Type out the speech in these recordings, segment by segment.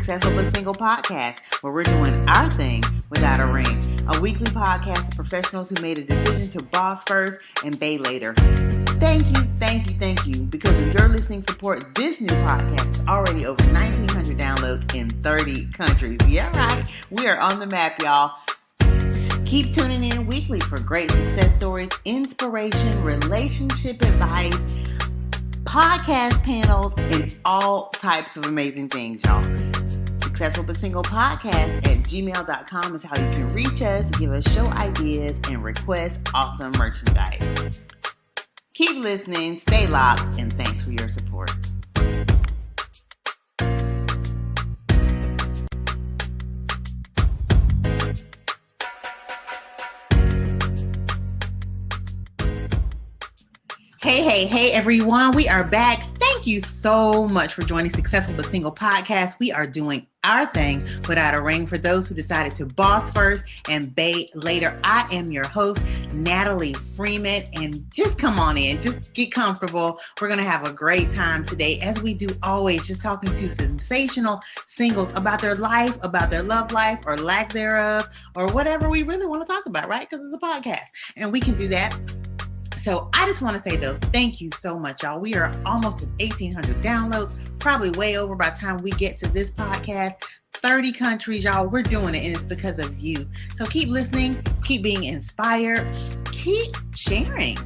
Successful But Single podcast, where we're doing our thing without a ring. A weekly podcast of professionals who made a decision to boss first and bay later. Thank you. Because of your listening support, this new podcast is already over 1,900 downloads in 30 countries. Yeah, right. We are on the map, y'all. Keep tuning in weekly for great success stories, inspiration, relationship advice, podcast panels, and all types of amazing things, y'all. Successful But Single podcast at gmail.com is how you can reach us, give us show ideas, and request awesome merchandise. Keep listening, stay locked, and thanks for your support. Hey, everyone. We are back. Thank you so much for joining Successful But Single podcast. We are doing our thing without a ring for those who decided to boss first and bay later. I am your host, Natalie Freeman, and just come on in, just get comfortable. We're going to have a great time today, as we do always, just talking to sensational singles about their life, about their love life or lack thereof, or whatever we really want to talk about, right? Because it's a podcast and we can do that. So I just want to say, though, thank you so much, y'all. We are almost at 1,800 downloads, probably way over by the time we get to this podcast. 30 countries, y'all. We're doing it, and it's because of you. So keep listening, keep being inspired, keep sharing.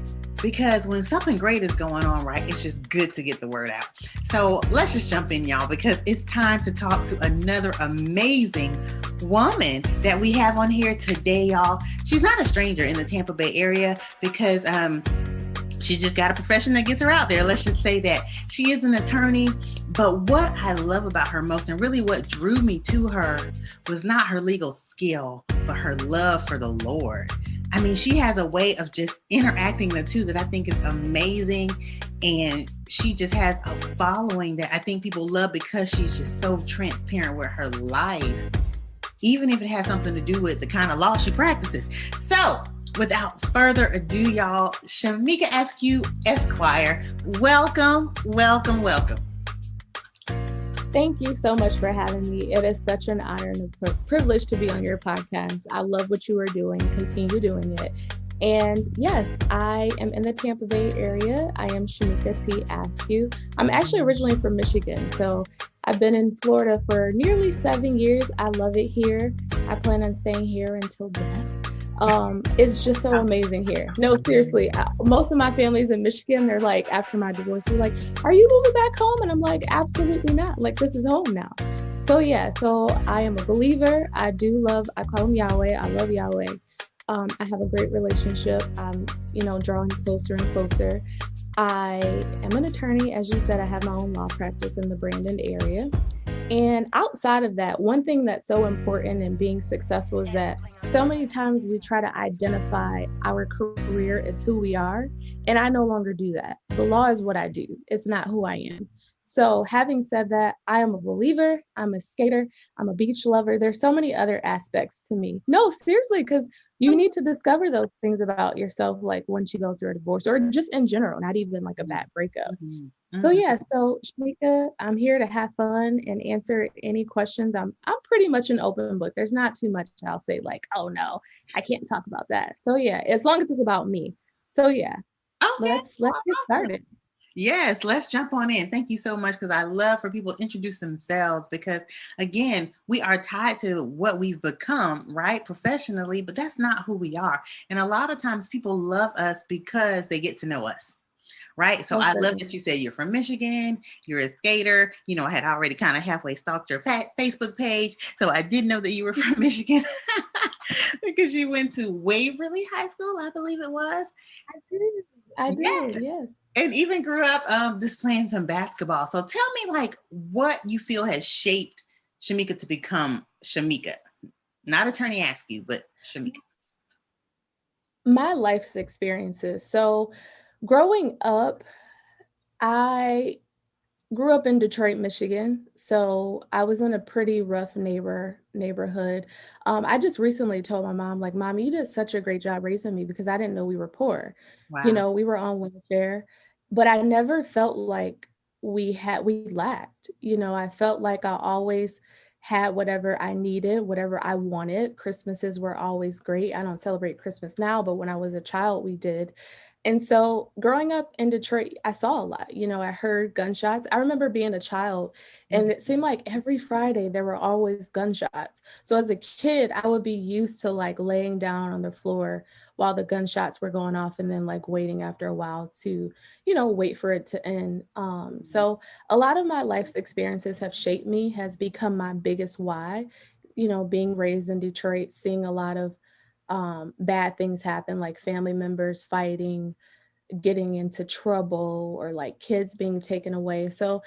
Because when something great is going on, right, it's just good to get the word out. So let's just jump in, y'all, because it's time to talk to another amazing woman that we have on here today, y'all. She's not a stranger in the Tampa Bay area because she just got a profession that gets her out there. Let's just say that. She is an attorney, but what I love about her most, and really what drew me to her, was not her legal skill, but her love for the Lord. I mean, she has a way of just interacting the two that I think is amazing. And she just has a following that I think people love because she's just so transparent with her life, even if it has something to do with the kind of law she practices. So without further ado, y'all, Shamika Askew Esquire, welcome. Thank you so much for having me. It is such an honor and a privilege to be on your podcast. I love what you are doing. Continue doing it. And yes, I am in the Tampa Bay area. I am Shamika T. Askew. I'm actually originally from Michigan. So I've been in Florida for nearly 7 years. I love it here. I plan on staying here until death. It's just so amazing here. No, seriously, most of my family's in Michigan. They're like, after my divorce, they're like, are you moving back home? And I'm like, absolutely not. Like, this is home now. So yeah, so I am a believer. I call him Yahweh. I love Yahweh. I have a great relationship. I'm, drawing closer and closer. I am an attorney. As you said, I have my own law practice in the Brandon area. And outside of that, one thing that's so important in being successful is that so many times we try to identify our career as who we are. And I no longer do that. The law is what I do. It's not who I am. So having said that, I am a believer. I'm a skater. I'm a beach lover. There's so many other aspects to me. No, seriously, because you need to discover those things about yourself, like once you go through a divorce or just in general, not even like a bad breakup. Mm-hmm. So yeah, so Shamika, I'm here to have fun and answer any questions. I'm pretty much an open book. There's not too much I'll say like, oh no, I can't talk about that. So yeah, as long as it's about me. So yeah, let's get started. Yes, let's jump on in. Thank you so much, because I love for people to introduce themselves, because again, we are tied to what we've become, right, professionally, but that's not who we are. And a lot of times people love us because they get to know us. Right. So I love that you said you're from Michigan, you're a skater. I had already kind of halfway stalked your Facebook page. So I did know that you were from Michigan because you went to Waverly High School, I believe it was. I did, yes. And even grew up just playing some basketball. So tell me, like, what you feel has shaped Shamika to become Shamika. Not Attorney Askew, but Shamika. My life's experiences. So growing up, I grew up in Detroit, Michigan. So I was in a pretty rough neighborhood. I just recently told my mom, like, Mom, you did such a great job raising me, because I didn't know we were poor. Wow. We were on welfare, but I never felt like we lacked. I felt like I always had whatever I needed, whatever I wanted. Christmases were always great. I don't celebrate Christmas now, but when I was a child, we did. And so growing up in Detroit, I saw a lot. I heard gunshots. I remember being a child, and it seemed like every Friday there were always gunshots. So as a kid, I would be used to like laying down on the floor while the gunshots were going off, and then like waiting after a while to, wait for it to end. So a lot of my life's experiences have shaped me, has become my biggest why. Being raised in Detroit, seeing a lot of bad things happen, like family members fighting, getting into trouble, or like kids being taken away. So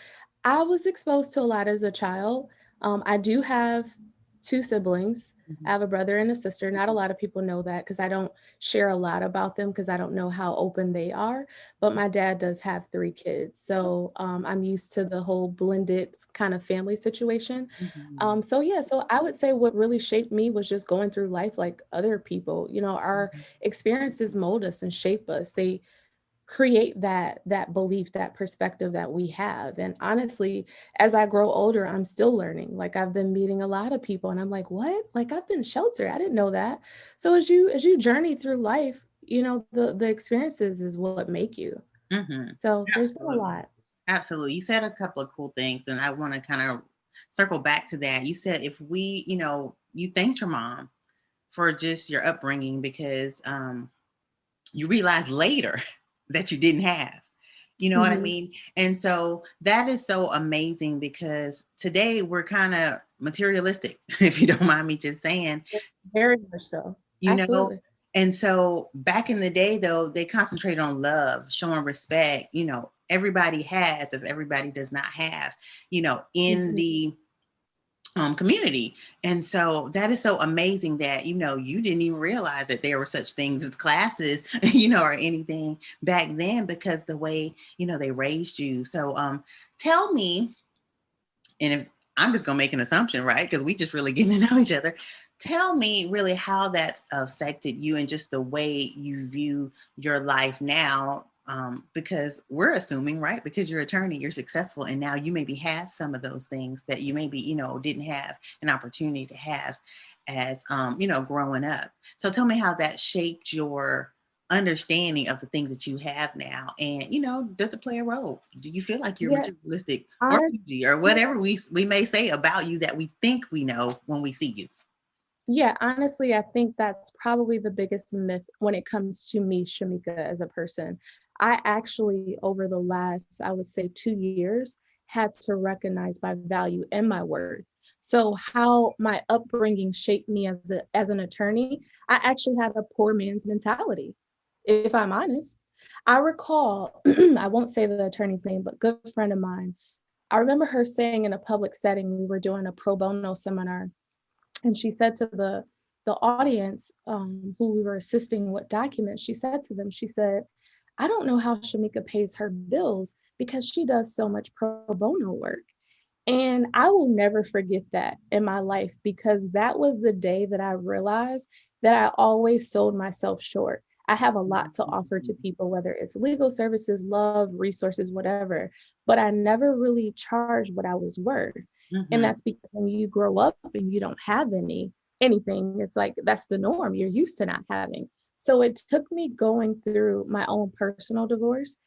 I was exposed to a lot as a child. I do have two siblings. I have a brother and a sister. Not a lot of people know that because I don't share a lot about them because I don't know how open they are. But my dad does have three kids. So I'm used to the whole blended kind of family situation. So I would say what really shaped me was just going through life like other people. Our experiences mold us and shape us. They create that belief, that perspective that we have. And honestly, as I grow older, I'm still learning. Like I've been meeting a lot of people and I'm like, what? Like I've been sheltered. I didn't know that. So as you journey through life, the experiences is what make you. So there's been a lot. Absolutely. You said a couple of cool things, and I want to kind of circle back to that. You said if we, you thanked your mom for just your upbringing because you realized later that you didn't have. You know what I mean? And so that is so amazing because today we're kind of materialistic, if you don't mind me just saying. Very much so. Absolutely. And so back in the day, though, they concentrated on love, showing respect. Everybody has, if everybody does not have, in the community. And so that is so amazing that, you didn't even realize that there were such things as classes, or anything back then because the way, they raised you. So tell me, and if I'm just going to make an assumption, right? Because we just really getting to know each other. Tell me really how that's affected you and just the way you view your life now. Because we're assuming, right? Because you're an attorney, you're successful, and now you maybe have some of those things that you maybe, didn't have an opportunity to have as, growing up. So tell me how that shaped your understanding of the things that you have now. And, does it play a role? Do you feel like you're materialistic or whatever we may say about you that we think we know when we see you? Yeah, honestly, I think that's probably the biggest myth when it comes to me, Shamika, as a person. I actually, over the last, I would say 2 years, had to recognize my value and my worth. So how my upbringing shaped me as an attorney, I actually had a poor man's mentality, if I'm honest. I recall, I won't say the attorney's name, but good friend of mine, I remember her saying in a public setting, we were doing a pro bono seminar, and she said to the audience who we were assisting with documents, she said to them, she said, I don't know how Shamika pays her bills because she does so much pro bono work. And I will never forget that in my life because that was the day that I realized that I always sold myself short. I have a lot to offer to people, whether it's legal services, love, resources, whatever, but I never really charged what I was worth. And that's because when you grow up and you don't have anything, it's like that's the norm. You're used to not having. So it took me going through my own personal divorce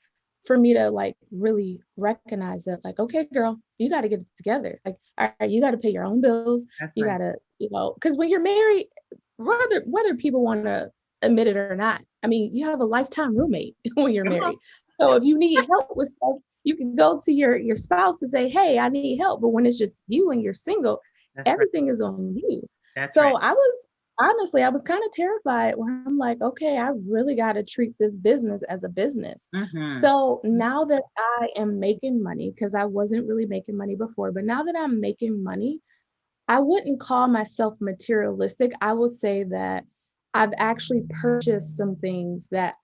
for me to like really recognize that, like, okay, girl, you got to get it together. Like, all right, you got to pay your own bills. That's you got to, because when you're married, whether people want to admit it or not, I mean, you have a lifetime roommate when you're married. So if you need help with stuff, you can go to your spouse and say, hey, I need help. But when it's just you and you're single, everything is on you. So I was kind of terrified when I'm like, okay, I really got to treat this business as a business. So now that I am making money, because I wasn't really making money before, but now that I'm making money, I wouldn't call myself materialistic. I would say that I've actually purchased some things that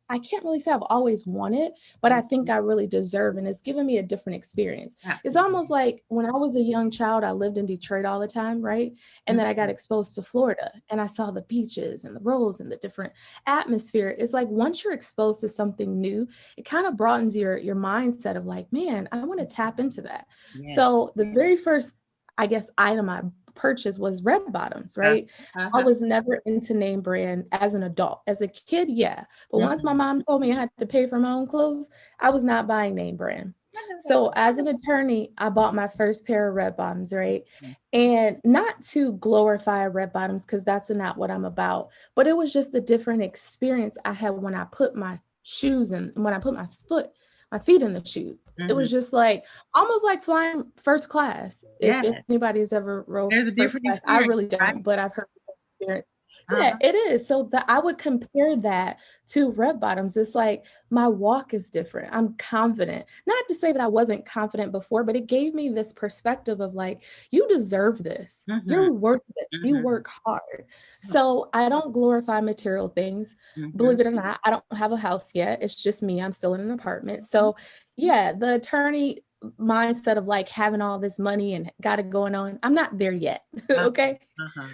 I can't really say I've always wanted, but I think I really deserve, and it's given me a different experience. It's almost like when I was a young child, I lived in Detroit all the time, right? And then I got exposed to Florida and I saw the beaches and the roads and the different atmosphere. It's like once you're exposed to something new, it kind of broadens your mindset of like, man, I want to tap into that. So the very first I guess, item I purchased was red bottoms, right? I was never into name brand as an adult. As a kid, yeah. But once my mom told me I had to pay for my own clothes, I was not buying name brand. So as an attorney, I bought my first pair of red bottoms, right? And not to glorify red bottoms, because that's not what I'm about, but it was just a different experience I had when I put my shoes in, when I put my feet in the shoes. It was just like almost like flying first class. If anybody's ever rode there's a first different class, experience, I really don't, right? but I've heard experience. Yeah, it is. So that I would compare that to red bottoms. It's like my walk is different. I'm confident. Not to say that I wasn't confident before, but it gave me this perspective of like, you deserve this. You're worth this. You work hard. So I don't glorify material things. Believe it or not, I don't have a house yet. It's just me. I'm still in an apartment. So yeah, the attorney mindset of like having all this money and got it going on, I'm not there yet. Okay.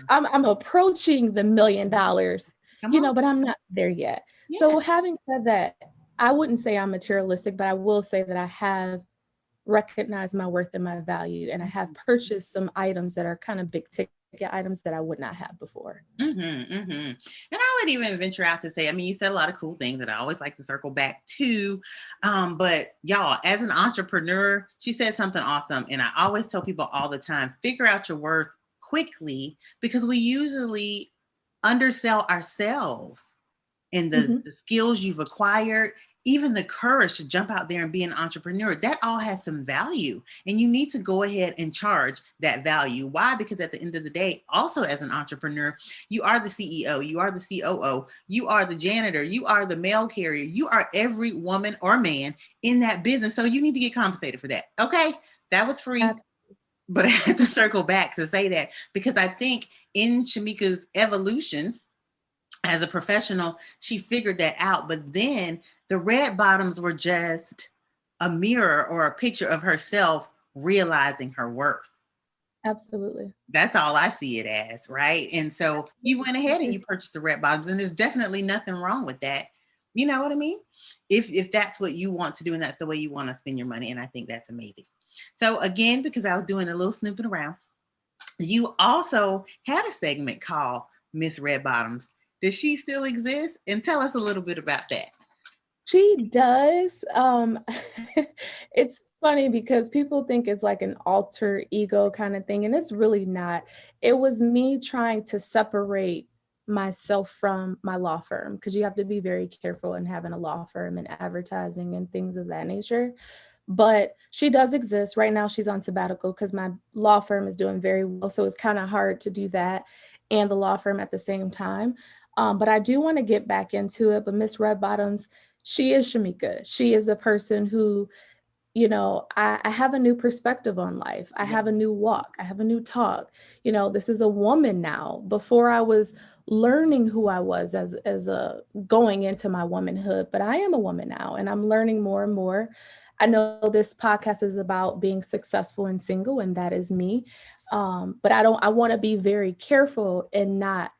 I'm approaching the $1 million, but I'm not there yet. So having said that, I wouldn't say I'm materialistic, but I will say that I have recognized my worth and my value, and I have purchased some items that are kind of big ticket items that I would not have before. And I would even venture out to say, I mean, you said a lot of cool things that I always like to circle back to. But y'all, as an entrepreneur, she said something awesome. And I always tell people all the time, figure out your worth quickly, because we usually undersell ourselves and the skills you've acquired, even the courage to jump out there and be an entrepreneur. That all has some value, and you need to go ahead and charge that value. Why? Because at the end of the day, also as an entrepreneur, you are the CEO, you are the COO, you are the janitor, you are the mail carrier, you are every woman or man in that business. So you need to get compensated for that. Okay, that was free. Absolutely. But I had to circle back to say that, because I think in Shamika's evolution as a professional, she figured that out. But then the red bottoms were just a mirror or a picture of herself realizing her worth. Absolutely. That's all I see it as, right? And so you went ahead and you purchased the red bottoms, and there's definitely nothing wrong with that. You know what I mean? If that's what you want to do and that's the way you want to spend your money. And I think that's amazing. So again, because I was doing a little snooping around, you also had a segment called Miss Red Bottoms. Does she still exist? And tell us a little bit about that. She does. It's funny because people think it's like an alter ego kind of thing, and it's really not. It was me trying to separate myself from my law firm, because you have to be very careful in having a law firm and advertising and things of that nature. But she does exist. Right now she's on sabbatical because my law firm is doing very well. So it's kind of hard to do that and the law firm at the same time. But I do want to get back into it. But Miss Red Bottoms, she is Shamika. She is the person who, I have a new perspective on life. I have a new walk. I have a new talk. This is a woman now. Before I was learning who I was as a going into my womanhood, but I am a woman now, and I'm learning more and more. I know this podcast is about being successful and single, and that is me. But I want to be very careful and not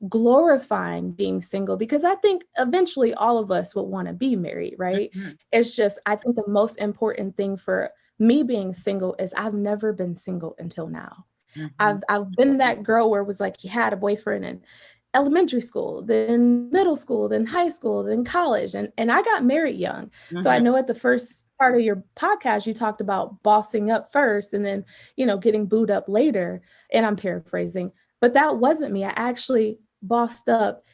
glorifying being single, because I think eventually all of us would want to be married, right? It's just, I think the most important thing for me being single is I've never been single until now. I've been that girl where it was like you had a boyfriend in elementary school, then middle school, then high school, then college, and I got married young. So I know at the first part of your podcast you talked about bossing up first and then getting booed up later, and I'm paraphrasing, but that wasn't me. I actually bossed up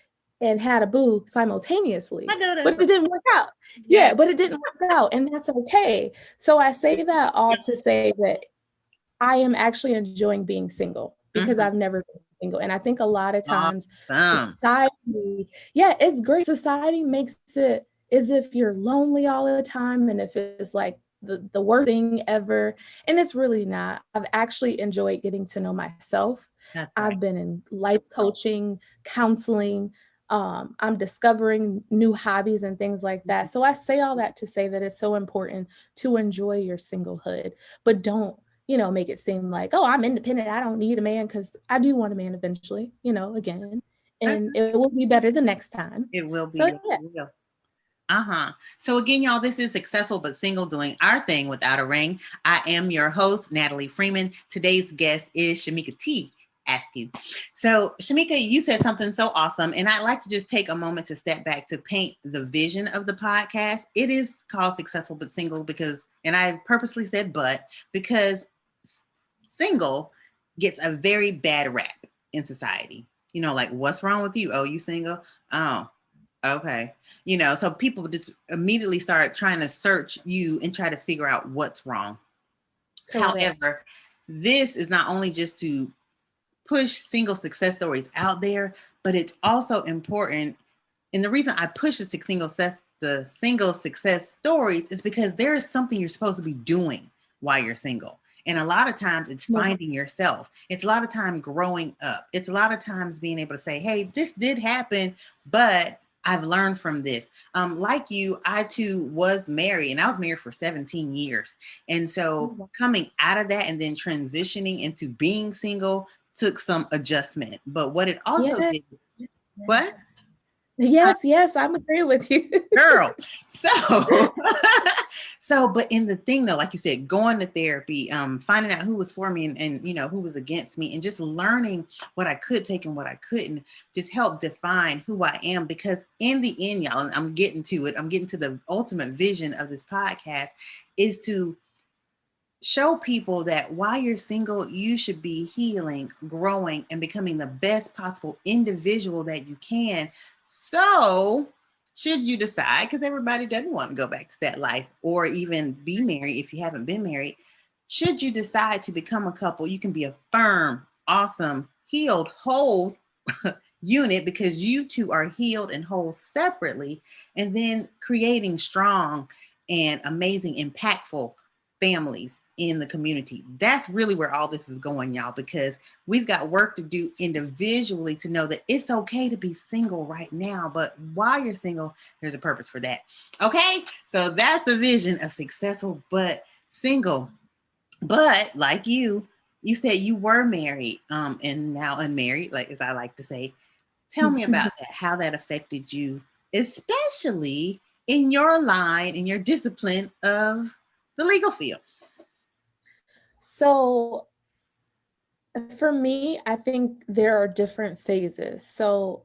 and had a boo simultaneously, but it didn't work out. Yeah, but it didn't work out, and that's okay. So I say that all to say that I am actually enjoying being single, because I've never been single. And I think a lot of times society, it's great. Society makes it as if you're lonely all the time, and if it's like the worst thing ever. And it's really not. I've actually enjoyed getting to know myself. I've been in life coaching, counseling. I'm discovering new hobbies and things like that. So I say all that to say that it's so important to enjoy your singlehood, but don't, make it seem like, oh, I'm independent, I don't need a man, because I do want a man eventually, again, and it will be better the next time. It will be. So, yeah. So again, y'all, this is Successful But Single, doing our thing without a ring. I am your host, Natalie Freeman. Today's guest is Shamika T. Askew. So Shamika, you said something so awesome, and I'd like to just take a moment to step back to paint the vision of the podcast. It is called Successful But Single because, and I purposely said but, because single gets a very bad rap in society. You know, like, what's wrong with you? Oh, you single? Oh, okay. You know, so people just immediately start trying to search you and try to figure out what's wrong. Correct. However, this is not only just to push single success stories out there, but it's also important. And the reason I push the single success stories is because there is something you're supposed to be doing while you're single. And a lot of times it's finding yourself. It's a lot of time growing up. It's a lot of times being able to say, hey, this did happen, but I've learned from this. Like you, I too was married, and I was married for 17 years. And so coming out of that and then transitioning into being single took some adjustment. But what it also did, what? Yes, I'm agreeing with you. Girl. But in the thing though, like you said, going to therapy, finding out who was for me and you know, who was against me, and just learning what I could take and what I couldn't, just help define who I am. Because in the end, y'all, and I'm getting to the ultimate vision of this podcast, is to show people that while you're single, you should be healing, growing, and becoming the best possible individual that you can. So should you decide, because everybody doesn't want to go back to that life or even be married if you haven't been married, should you decide to become a couple, you can be a firm, awesome, healed, whole unit, because you two are healed and whole separately, and then creating strong and amazing, impactful families in the community. That's really where all this is going, y'all, because we've got work to do individually to know that it's okay to be single right now, but while you're single, there's a purpose for that. Okay, so that's the vision of Successful But Single. But like you said you were married, and now unmarried, like as I like to say. Tell me about that, how that affected you, especially in your line, in your discipline of the legal field. So for me, I think there are different phases. So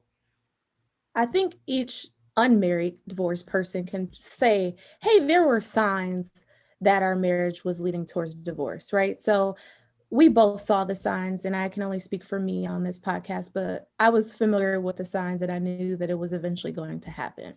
I think each unmarried divorced person can say, hey, there were signs that our marriage was leading towards divorce, right? So we both saw the signs, and I can only speak for me on this podcast, but I was familiar with the signs and I knew that it was eventually going to happen.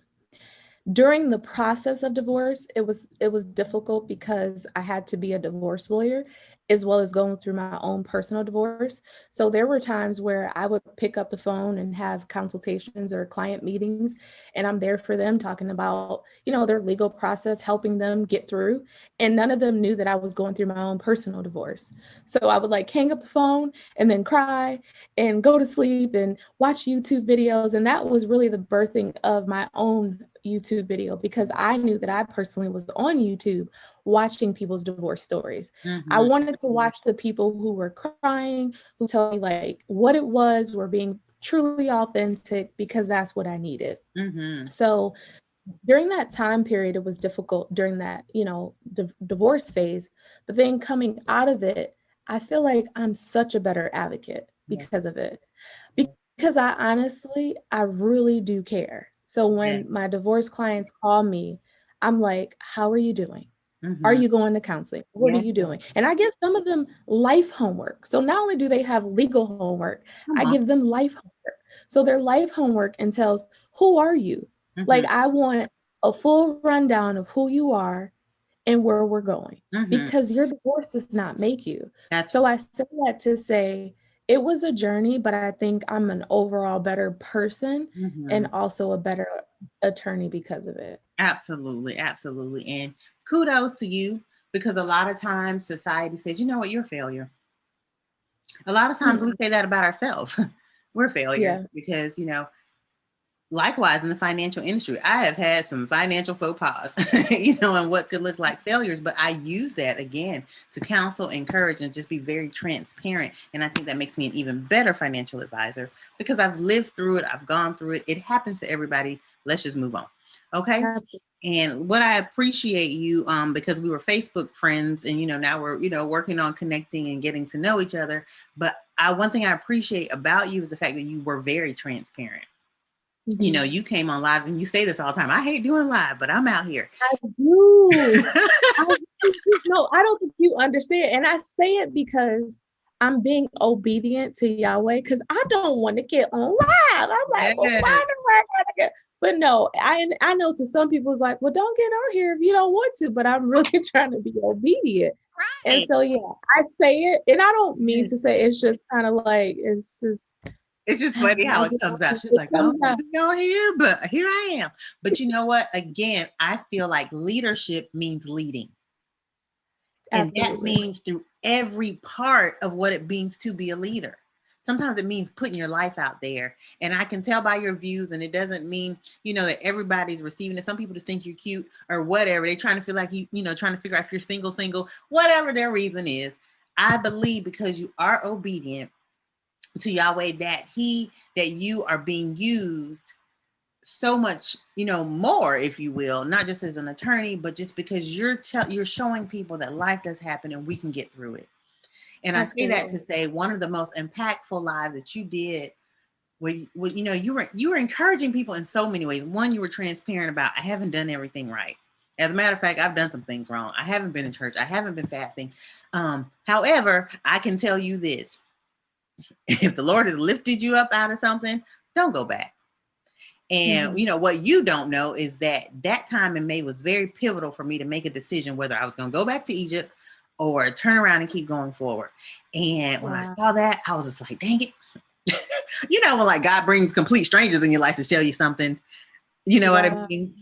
During the process of divorce, it was difficult because I had to be a divorce lawyer as well as going through my own personal divorce. So there were times where I would pick up the phone and have consultations or client meetings, and I'm there for them talking about, you know, their legal process, helping them get through. And none of them knew that I was going through my own personal divorce. So I would like hang up the phone and then cry and go to sleep and watch YouTube videos. And that was really the birthing of my own YouTube video, because I knew that I personally was on YouTube watching people's divorce stories. I wanted to watch the people who were crying, who told me like what it was, were being truly authentic, because that's what I needed. So during that time period, it was difficult during that, you know, divorce phase, but then coming out of it, I feel like I'm such a better advocate because of it, because I really do care. So when my divorce clients call me, I'm like, how are you doing? Are you going to counseling? What are you doing? And I give some of them life homework. So not only do they have legal homework, I give them life homework. So their life homework entails, who are you? Like, I want a full rundown of who you are and where we're going, because your divorce does not make you. So I say that to say, it was a journey, but I think I'm an overall better person and also a better attorney because of it. Absolutely. Absolutely. And kudos to you, because a lot of times society says, you know what, you're a failure. A lot of times we say that about ourselves. We're a failure because, you know, likewise in the financial industry, I have had some financial faux pas, you know, and what could look like failures, but I use that again to counsel, encourage, and just be very transparent. And I think that makes me an even better financial advisor because I've lived through it. I've gone through it. It happens to everybody. Let's just move on. Okay. Absolutely. And what I appreciate you, because we were Facebook friends and, now we're, working on connecting and getting to know each other. But one thing I appreciate about you is the fact that you were very transparent. Mm-hmm. You came on lives and you say this all the time. I hate doing live, but I'm out here. I do. No, I don't think you understand. And I say it because I'm being obedient to Yahweh because I don't want to get on live. I'm like, well, why do I gotta get? But no, I know to some people it's like, well, don't get on here if you don't want to. But I'm really trying to be obedient. Right. And so, yeah, I say it. And I don't mean to say it's just kind of like, it's just funny how it comes out. She's like, I don't want to be on here, but here I am. But you know what? Again, I feel like leadership means leading. And that means through every part of what it means to be a leader. Sometimes it means putting your life out there. And I can tell by your views, and it doesn't mean, that everybody's receiving it. Some people just think you're cute or whatever. They're trying to feel like trying to figure out if you're single, whatever their reason is. I believe because you are obedient to Yahweh that you are being used so much, more, if you will, not just as an attorney, but just because you're showing people that life does happen and we can get through it. And Absolutely. I say that to say one of the most impactful lives that you did, where you were encouraging people in so many ways. One, you were transparent about, I haven't done everything right. As a matter of fact, I've done some things wrong. I haven't been in church. I haven't been fasting. However, I can tell you this. If the Lord has lifted you up out of something, don't go back. And what you don't know is that time in May was very pivotal for me to make a decision whether I was going to go back to Egypt or turn around and keep going forward. And when I saw that, I was just like, dang it. When like God brings complete strangers in your life to tell you something, what I mean?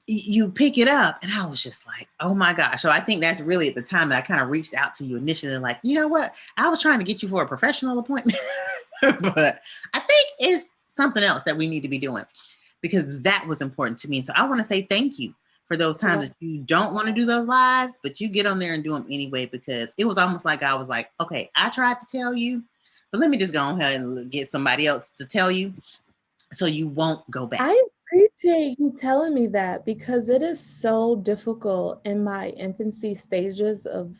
You pick it up. And I was just like, oh my gosh. So I think that's really at the time that I kind of reached out to you initially, like, you know what? I was trying to get you for a professional appointment, but I think it's something else that we need to be doing, because that was important to me. So I want to say thank you for those times that you don't want to do those lives, but you get on there and do them anyway, because it was almost like I was like, okay, I tried to tell you, but let me just go ahead and get somebody else to tell you so you won't go back. I appreciate you telling me that, because it is so difficult in my infancy stages of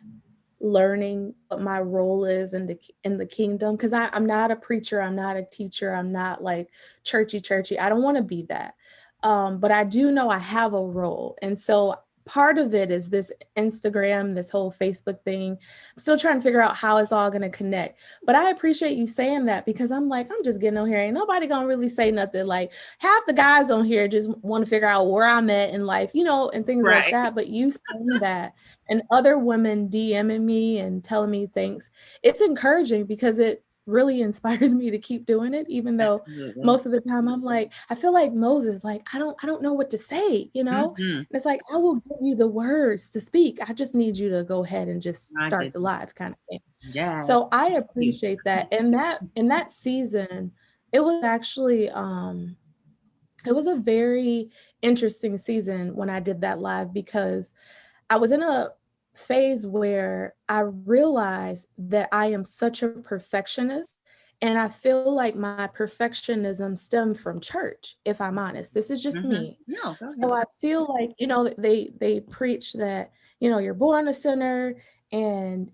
learning what my role is in the kingdom, because I'm not a preacher, I'm not a teacher, I'm not like churchy. I don't want to be that, but I do know I have a role. And so part of it is this Instagram, this whole Facebook thing. I'm still trying to figure out how it's all going to connect. But I appreciate you saying that, because I'm like, I'm just getting on here. Ain't nobody going to really say nothing. Like half the guys on here just want to figure out where I'm at in life, and things like that. But you saying that and other women DMing me and telling me things, it's encouraging, because it really inspires me to keep doing it, even though most of the time I'm like, I feel like Moses, like I don't know what to say, And it's like, I will give you the words to speak, I just need you to go ahead and just start the live kind of thing. So I appreciate that. And in that season, it was actually it was a very interesting season when I did that live, because I was in a phase where I realized that I am such a perfectionist, and I feel like my perfectionism stemmed from church, if I'm honest. This is just me. No, so I feel like, they preach that, you're born a sinner, and,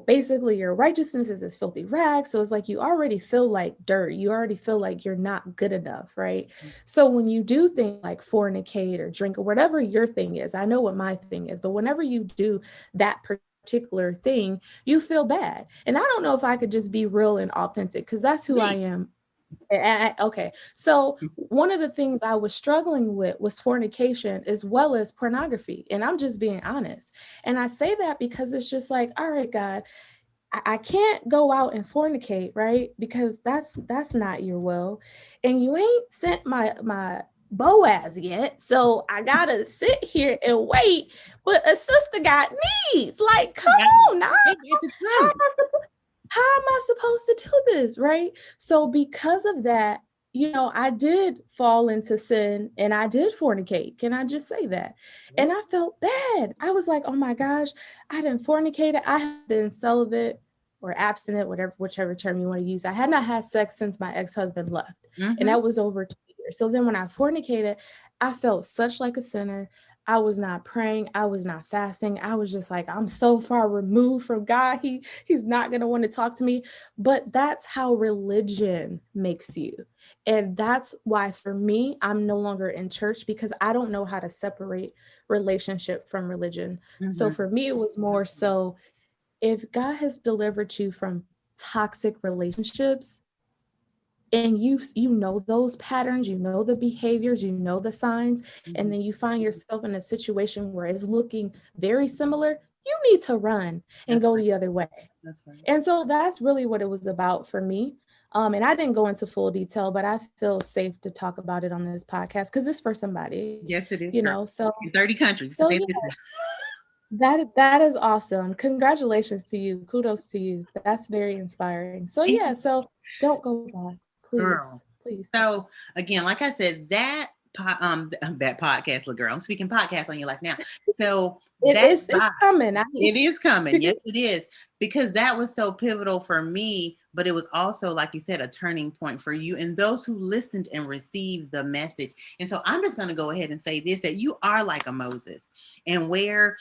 basically your righteousness is this filthy rag. So it's like, you already feel like dirt. You already feel like you're not good enough, right? So when you do things like fornicate or drink or whatever your thing is, I know what my thing is, but whenever you do that particular thing, you feel bad. And I don't know if I could just be real and authentic, because that's who I am. Okay. So one of the things I was struggling with was fornication as well as pornography. And I'm just being honest. And I say that because it's just like, all right, God, I can't go out and fornicate, right? Because that's not your will. And you ain't sent my Boaz yet. So I gotta sit here and wait. But a sister got needs. Like, come on now. How am I supposed to do this, right? So because of that, I did fall into sin and I did fornicate. Can I just say that? And I felt bad. I was like, oh my gosh, I didn't fornicate. I had been celibate or abstinent, whichever term you want to use. I had not had sex since my ex-husband left. And that was over 2 years. So then when I fornicated, I felt such like a sinner. I was not praying. I was not fasting. I was just like, I'm so far removed from God. He's not going to want to talk to me. But that's how religion makes you. And that's why for me, I'm no longer in church because I don't know how to separate relationship from religion. So Mm-hmm. for me, it was more so if God has delivered you from toxic relationships, and you know those patterns, you know the behaviors, you know the signs, and Mm-hmm. then you find yourself in a situation where it's looking very similar, you need to run and That's go right. the other way. That's right. And so that's really what it was about for me. And I didn't go into full detail, but I feel safe to talk about it on this podcast because it's for somebody, Yes, it is, you girl. know. So In 30 countries. so They yeah, listen. that is awesome. Congratulations to you. Kudos to you. That's very inspiring. So And yeah, so don't go back, please, girl. please. So again, like I said, that podcast, little girl. I'm speaking podcast on your life now. So that It's vibe, coming. it is coming. Yes, it is. Because that was so pivotal for me, but it was also, like you said, a turning point for you and those who listened and received the message. And so I'm just going to go ahead and say this, that you are like a Moses, and where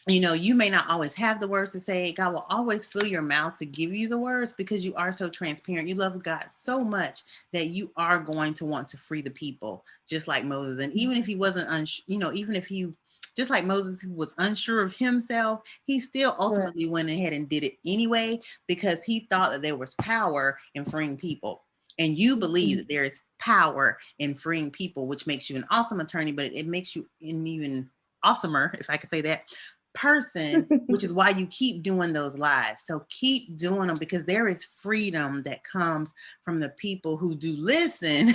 you may not always have the words to say. God will always fill your mouth to give you the words because you are so transparent. You love God so much that you are going to want to free the people, just like Moses. And even if he wasn't, even if he, just like Moses, who was unsure of himself, he still Right. ultimately went ahead and did it anyway because he thought that there was power in freeing people. And you believe that there is power in freeing people, which makes you an awesome attorney, but it makes you an even awesomer, if I could say that, person, which is why you keep doing those lives. So keep doing them because there is freedom that comes from the people who do listen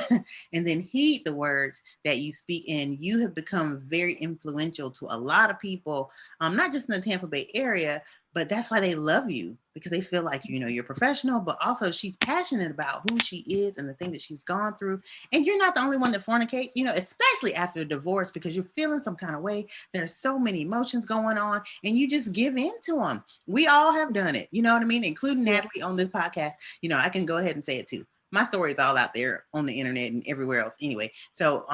and then heed the words that you speak. And you have become very influential to a lot of people, not just in the Tampa Bay area, but that's why they love you, because they feel like, you're professional, but also she's passionate about who she is and the things that she's gone through. And you're not the only one that fornicates, especially after a divorce, because you're feeling some kind of way. There's so many emotions going on and you just give in to them. We all have done it. You know what I mean? Including Natalie on this podcast. I can go ahead and say it too. My story is all out there on the internet and everywhere else anyway. So,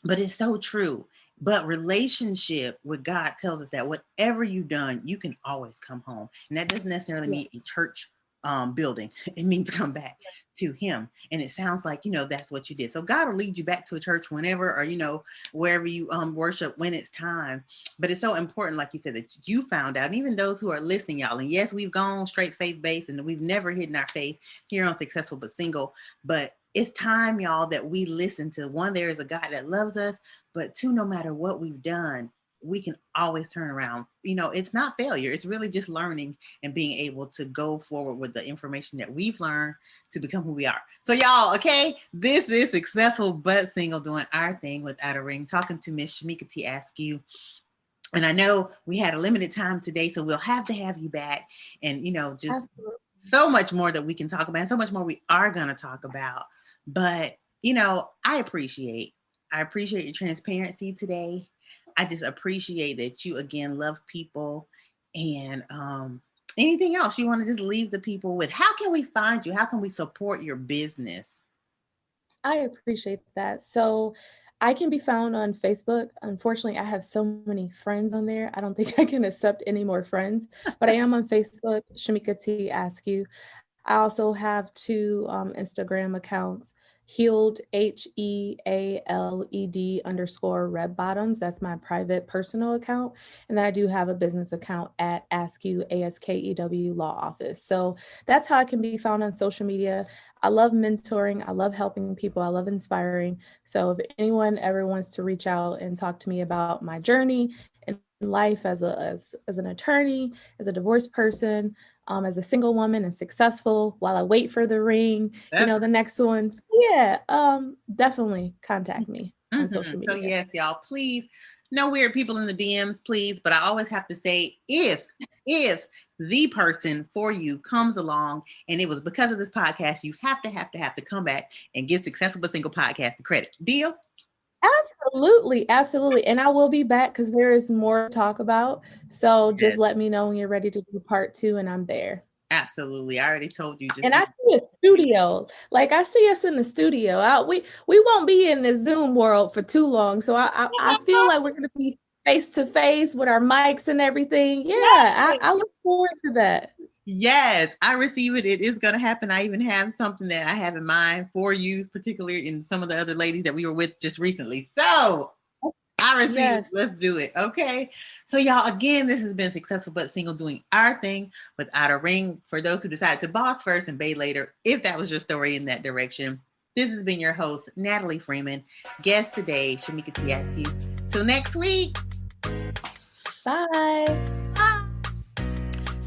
but it's so true. But relationship with God tells us that whatever you've done, you can always come home. And that doesn't necessarily mean a church building. It means come back to him. And it sounds like, that's what you did. So God will lead you back to a church whenever, or, wherever you worship when it's time. But it's so important, like you said, that you found out, and even those who are listening, y'all. And yes, we've gone straight faith-based and we've never hidden our faith here on Successful But Single. But it's time, y'all, that we listen to, one, there is a God that loves us, but two, no matter what we've done, we can always turn around. It's not failure. It's really just learning and being able to go forward with the information that we've learned to become who we are. So y'all, okay, this is Successful But Single, doing our thing without a ring, talking to Miss Shamika T. Askew. And I know we had a limited time today, so we'll have to have you back and, just Absolutely. so much more that we can talk about, and so much more we are going to talk about. But, I appreciate your transparency today. I just appreciate that you, again, love people. And anything else you want to just leave the people with? How can we find you? How can we support your business? I appreciate that. So I can be found on Facebook. Unfortunately, I have so many friends on there. I don't think I can accept any more friends, but I am on Facebook, Shamika T. Askew. I also have two Instagram accounts, Healed, HEALED _Red Bottoms. That's my private personal account. And then I do have a business account at Askew, ASKEW Law Office. So that's how I can be found on social media. I love mentoring. I love helping people. I love inspiring. So if anyone ever wants to reach out and talk to me about my journey in life as an attorney, as a divorced person, as a single woman and successful while I wait for the ring, That's the next ones. Yeah, definitely contact me on social So media. yes, y'all, please, no weird people in the DMs, please. But I always have to say, if the person for you comes along and it was because of this podcast, you have to come back and give Successful But Single podcast the credit. Deal? Absolutely, absolutely. And I will be back because there is more to talk about. So just Yes. let me know when you're ready to do part 2 and I'm there. Absolutely. I already told you. And I see a studio. Like I see us in the studio. We won't be in the Zoom world for too long. So I feel like we're gonna be face to face with our mics and everything. Yeah, I look forward to that. Yes, I receive it. It is going to happen. I even have something that I have in mind for you, particularly in some of the other ladies that we were with just recently. So I receive it. Let's do it. Okay. So y'all, again, this has been Successful But Single, doing our thing without a ring for those who decide to boss first and bay later, if that was your story in that direction. This has been your host, Natalie Freeman. Guest today, Shamika Tiaskew. Till next week. Bye. Bye.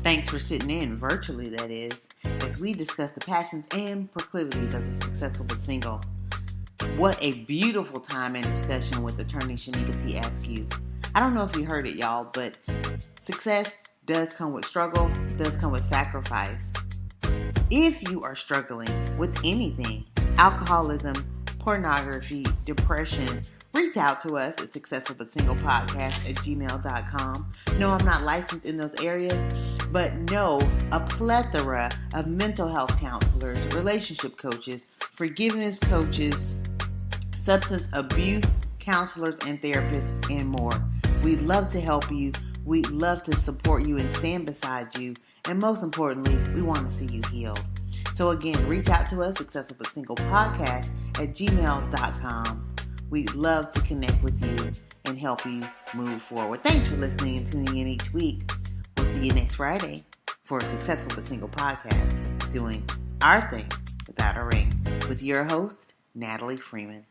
Thanks for sitting in, virtually that is, as we discuss the passions and proclivities of the Successful But Single. What a beautiful time and discussion with attorney Shamika Tiaskew. I don't know if you heard it, y'all, but success does come with struggle, does come with sacrifice. If you are struggling with anything, alcoholism, pornography, depression, reach out to us at successfulbutsinglepodcast@gmail.com. No, I'm not licensed in those areas, but know a plethora of mental health counselors, relationship coaches, forgiveness coaches, substance abuse counselors and therapists, and more. We'd love to help you. We'd love to support you and stand beside you. And most importantly, we want to see you healed. So again, reach out to us, successfulbutsinglepodcast@gmail.com. We'd love to connect with you and help you move forward. Thanks for listening and tuning in each week. We'll see you next Friday for a Successful But Single podcast, doing our thing without a ring, with your host, Natalie Freeman.